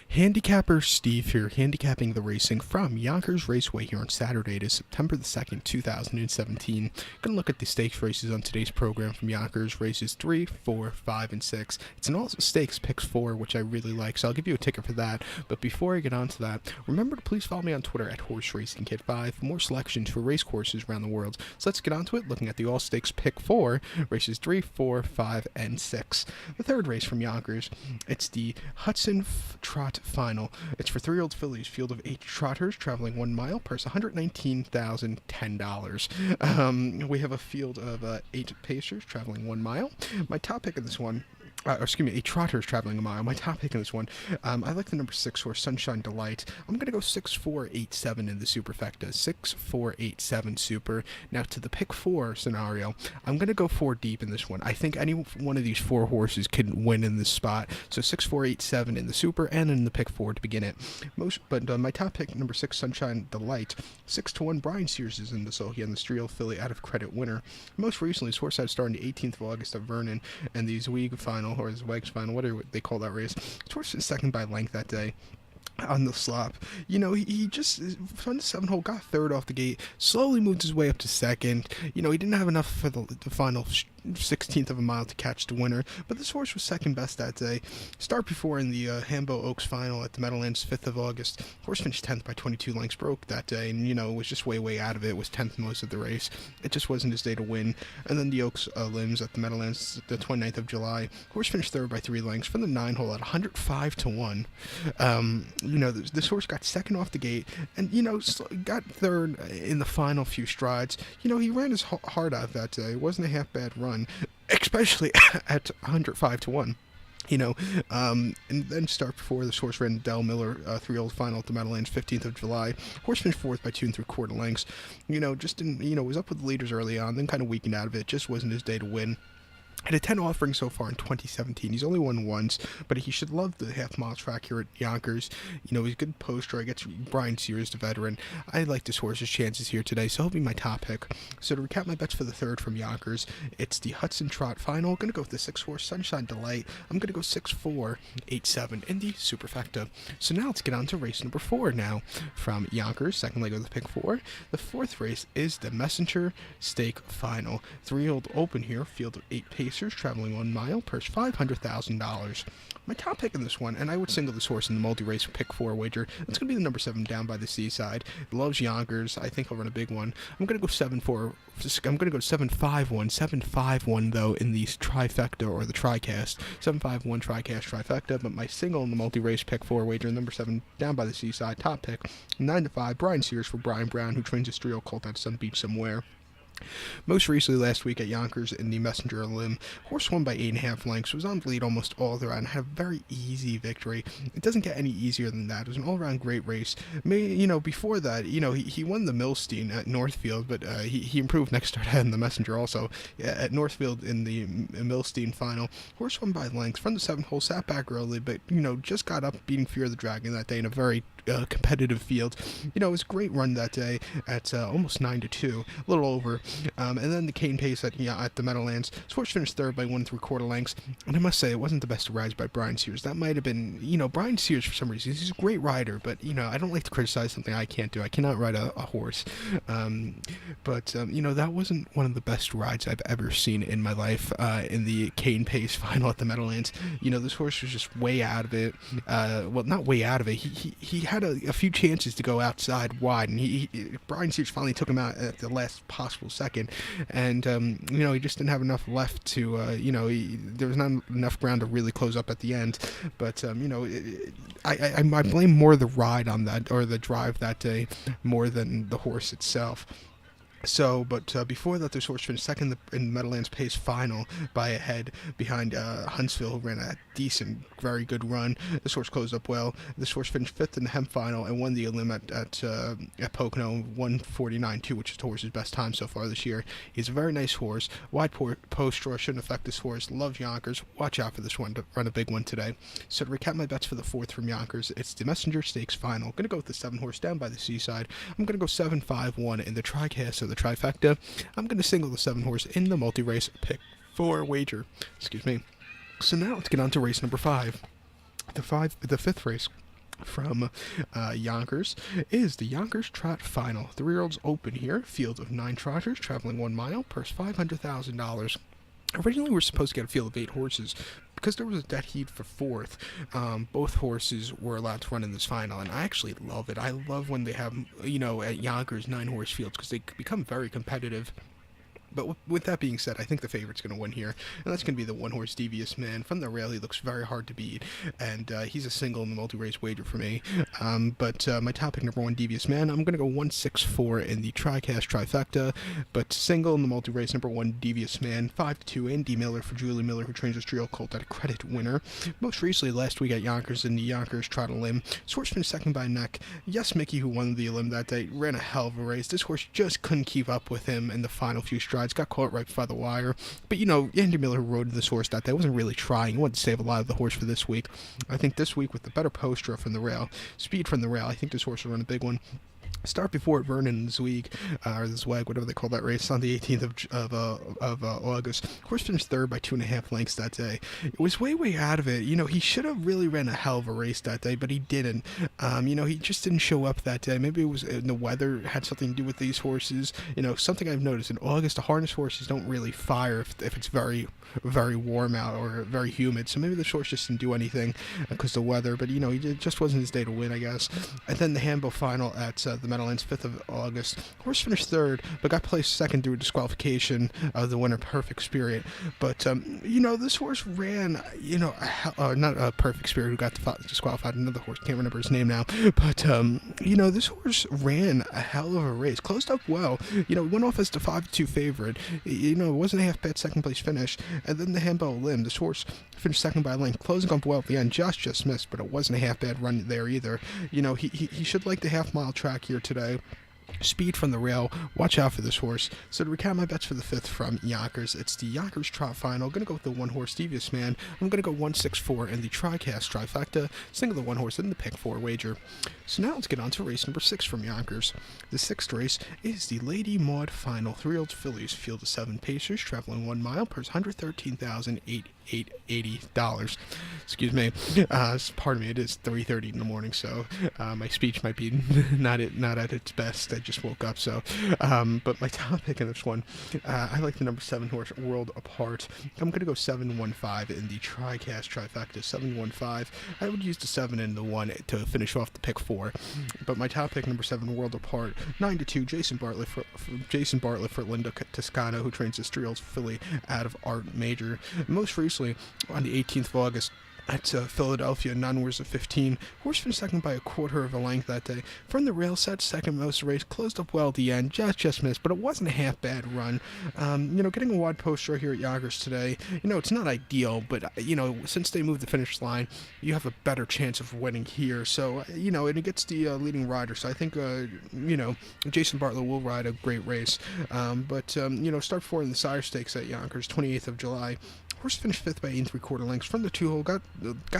Handicapper Steve here, handicapping the racing from Yonkers Raceway here on Saturday. It is September the 2nd, 2017. Going to look at the stakes races on today's program from Yonkers, races 3, 4, 5, and 6. It's an all-stakes picks 4, which I really like, so I'll give you a ticket for that. But before I get on to that, remember to please follow me on Twitter at HorseRacingKid5 for more selections for race courses around the world. So let's get on to it, looking at the all-stakes pick 4, races 3, 4, 5, and 6. The third race from Yonkers, it's the Trot Final. It's for 3-year-old fillies, field of 8 trotters traveling 1 mile, purse $119,010. We have a field of 8 pacers traveling 1 mile. My top pick of this one, 8 trotters traveling a mile. My top pick in this one, I like the number 6 horse, Sunshine Delight. I'm going to go 6-4-8-7 in the superfecta. 6-4-8-7 super. Now to the pick 4 scenario, I'm going to go 4 deep in this one. I think any one of these 4 horses can win in this spot. So 6-4-8-7 in the super and in the pick 4 to begin it. My top pick, number 6, Sunshine Delight. 6-1, Brian Sears is in this. So he had the Streel filly out of credit winner. Most recently, his horse had started the 18th of August at Vernon and the Zweig final, or his Wags final, whatever they call that race. His horse was second by length that day on the slop. You know, he just, from the 7th hole, got third off the gate, slowly moved his way up to second. You know, he didn't have enough for the final 16th of a mile to catch the winner, but this horse was second best that day. Start before in the Hambo Oaks final at the Meadowlands, 5th of August. Horse finished 10th by 22 lengths, broke that day, and, you know, was just way out of it. Was 10th most of the race. It just wasn't his day to win. And then the Oaks limbs at the Meadowlands, the 29th of July. Horse finished third by 3 lengths from the 9 hole at 105-1. You know, this horse got second off the gate, and, you know, got third in the final few strides. You know, he ran his heart out that day. It wasn't a half bad run, especially at 105-1. You know, and then start before this horse ran Del Miller, 3-year-old final at the Meadowlands, 15th of July. Horse finished 4th by 2 3/4 lengths. You know, just didn't, you know, was up with the leaders early on, then kind of weakened out of it. Just wasn't his day to win. Had a 10 offering so far in 2017. He's only won once, but he should love the half-mile track here at Yonkers. You know, he's a good poster. I guess Brian Sears, the veteran. I like this horse's chances here today, so he'll be my top pick. So to recap my bets for the third from Yonkers, it's the Hudson Trot Final. I'm going to go with the 6 horse, Sunshine Delight. I'm going to go 6-4-8-7 in the superfecta. So now let's get on to race number 4 now from Yonkers, second leg of the pick 4. The fourth race is the Messenger Stake Final. 3-year-old open here, field of 8 pacers, traveling 1 mile, purse $500,000. My top pick in this one, and I would single this horse in the multi-race pick 4 wager. It's going to be the number 7, Down by the Seaside. Loves Yonkers. I think he'll run a big one. I'm going to go 7-4. I'm going to go 7-5-1. 7-5-1 though in the trifecta or the tricast. 7-5-1 tricast trifecta. But my single in the multi-race pick 4 wager, number 7, Down by the Seaside. Top pick 9-5. Brian Sears for Brian Brown, who trains a Streel colt at Sun Beach somewhere. Most recently last week at Yonkers in the Messenger limb, horse won by 8.5 lengths, was on the lead almost all the round, had a very easy victory. It doesn't get any easier than that. It was an all-around great race. You know, before that, you know, he won the Milstein at Northfield, but he improved next start in the Messenger also. At Northfield in the Milstein final, horse won by lengths from the 7th hole, sat back early, but, you know, just got up beating Fear of the Dragon that day in a very competitive field. You know, it was a great run that day at almost 9-2, a little over. And then the cane pace at the Meadowlands. Sports finished third by 1 3/4 lengths. And I must say, it wasn't the best rides by Brian Sears. That might have been, you know, Brian Sears for some reason. He's a great rider, but, you know, I don't like to criticize something I can't do. I cannot ride a horse. You know, that wasn't one of the best rides I've ever seen in my life in the cane pace final at the Meadowlands. You know, this horse was just way out of it. Well, not way out of it. He had a few chances to go outside wide, and Brian Sears finally took him out at the last possible second. And, you know, he just didn't have enough left to, you know, there was not enough ground to really close up at the end. But, you know, I blame more the ride on that, or the drive that day, more than the horse itself. So, but before that, this horse finished second in the Meadowlands Pace final by a head behind Huntsville, who ran a decent, very good run. This horse closed up well. This horse finished 5th in the Hemp final and won the limb at Pocono, 1:49.2, which is the horse's best time so far this year. He's a very nice horse. Wide post draw shouldn't affect this horse. Love Yonkers. Watch out for this one to run a big one today. So to recap my bets for the 4th from Yonkers, it's the Messenger Stakes final. I'm going to go with the 7 horse Down by the Seaside. I'm going to go 7-5-1 in the tricast of the trifecta. I'm going to single the 7 horse in the multi-race pick 4 wager. Excuse me. So now let's get on to race number 5. The 5th race from Yonkers is the Yonkers Trot Final. 3-year-olds open here. Field of 9 trotters traveling 1 mile. Purse $500,000. Originally, we were supposed to get a field of 8 horses. Because there was a dead heat for 4th, both horses were allowed to run in this final, and I actually love it. I love when they have, at Yonkers, 9-horse fields, because they become very competitive. But with that being said, I think the favorite's going to win here, and that's going to be the 1-horse Devious Man. From the rail, he looks very hard to beat, and he's a single in the multi-race wager for me. But my top pick, number 1, Devious Man, I'm going to go 164 in the TriCast trifecta, but single in the multi-race, number 1, Devious Man, 5-2, Andy Miller for Julie Miller, who trains his trio colt at a credit winner. Most recently, last week at Yonkers, in the Yonkers Trot a limb, this horse finished second by neck. Yes, Mickey, who won the limb that day, ran a hell of a race. This horse just couldn't keep up with him in the final few strides. Got caught right by the wire. But, Andy Miller, who rode this horse that day, wasn't really trying. He wanted to save a lot of the horse for this week. I think this week, with the better poster from the rail, speed from the rail, I think this horse will run a big one. Start before Vernon Zweig, or the Zwag, whatever they call that race, on the 18th of August. Horse finished third by 2.5 lengths that day. It was way out of it. He should have really ran a hell of a race that day, but he didn't. He just didn't show up that day. Maybe it was the weather had something to do with these horses. Something I've noticed in August, the harness horses don't really fire if it's very warm out or very humid. So maybe the horse just didn't do anything because of the weather. But it just wasn't his day to win, I guess. And then the handbill final at the Meadowlands, 5th of August. Horse finished third, but got placed second through disqualification of the winner, Perfect Spirit. But, this horse ran, not a Perfect Spirit who got disqualified, another horse, can't remember his name now. But, this horse ran a hell of a race, closed up well. Went off as the 5-2 favorite. It wasn't a half bad second place finish. And then the handbell limb, this horse finished second by a length, closing up well at the end. Just missed, but it wasn't a half bad run there either. He should like the half-mile track here today. Speed from the rail. Watch out for this horse. So to recap my bets for the 5th from Yonkers, it's the Yonkers Trot Final. I'm going to go with the 1-horse Devious Man. I'm going to go 164 in the TriCast trifecta, single the 1-horse in the pick 4 wager. So now let's get on to race number 6 from Yonkers. The 6th race is the Lady Maud Final. 3-year-old fillies, field of 7 pacers, traveling 1 mile, purse $113,880. Excuse me. Pardon me, it is 3:30 in the morning, so my speech might be not at its best. I just woke up, so. But my top pick in this one, I like the number 7 horse, World Apart. I'm going to go 715 in the TriCast trifecta. 715. I would use the 7 and the 1 to finish off the pick 4. But my top pick, number 7, World Apart. 9-2, Jason Bartlett for Linda Toscano, who trains the 3-year-old filly out of Art Major. Most recently, on the 18th of August, at Philadelphia, 9 hours of 15. Horse finished second by a quarter of a length that day. From the rail, set second most of the race, closed up well at the end, just missed, but it wasn't a half bad run. Getting a wide poster here at Yonkers today, it's not ideal, but, since they moved the finish line, you have a better chance of winning here. So, and it gets the leading rider, so I think, Jason Bartlett will ride a great race. Start 4 in the Sire Stakes at Yonkers, 28th of July. Horse finished 5th by 8 3/4 lengths from the 2-hole, got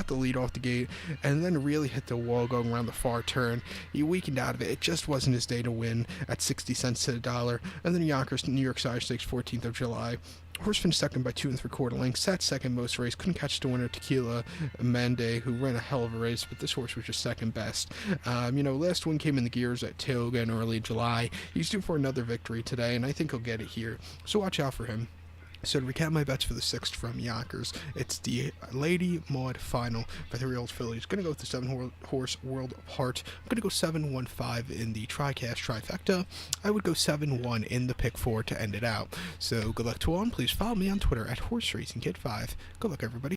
the lead off the gate, and then really hit the wall going around the far turn. He weakened out of it. It just wasn't his day to win at 60 cents to the dollar. And then Yonkers, New York Sire Stakes, 14th of July. Horse finished second by 2 3/4 lengths, sat second most race, couldn't catch the winner, Tequila Mande, who ran a hell of a race, but this horse was just second best. Last one came in the gears at Toga in early July. He's due for another victory today, and I think he'll get it here. So watch out for him. So to recap my bets for the 6th from Yonkers, it's the Lady Maud Final for 3-year-old fillies. Going to go with the 7-horse World Apart. I'm going to go 715 in the TriCast trifecta. I would go 7-1 in the pick 4 to end it out. So good luck to all, and please follow me on Twitter at HorseRacingKid5. Good luck, everybody.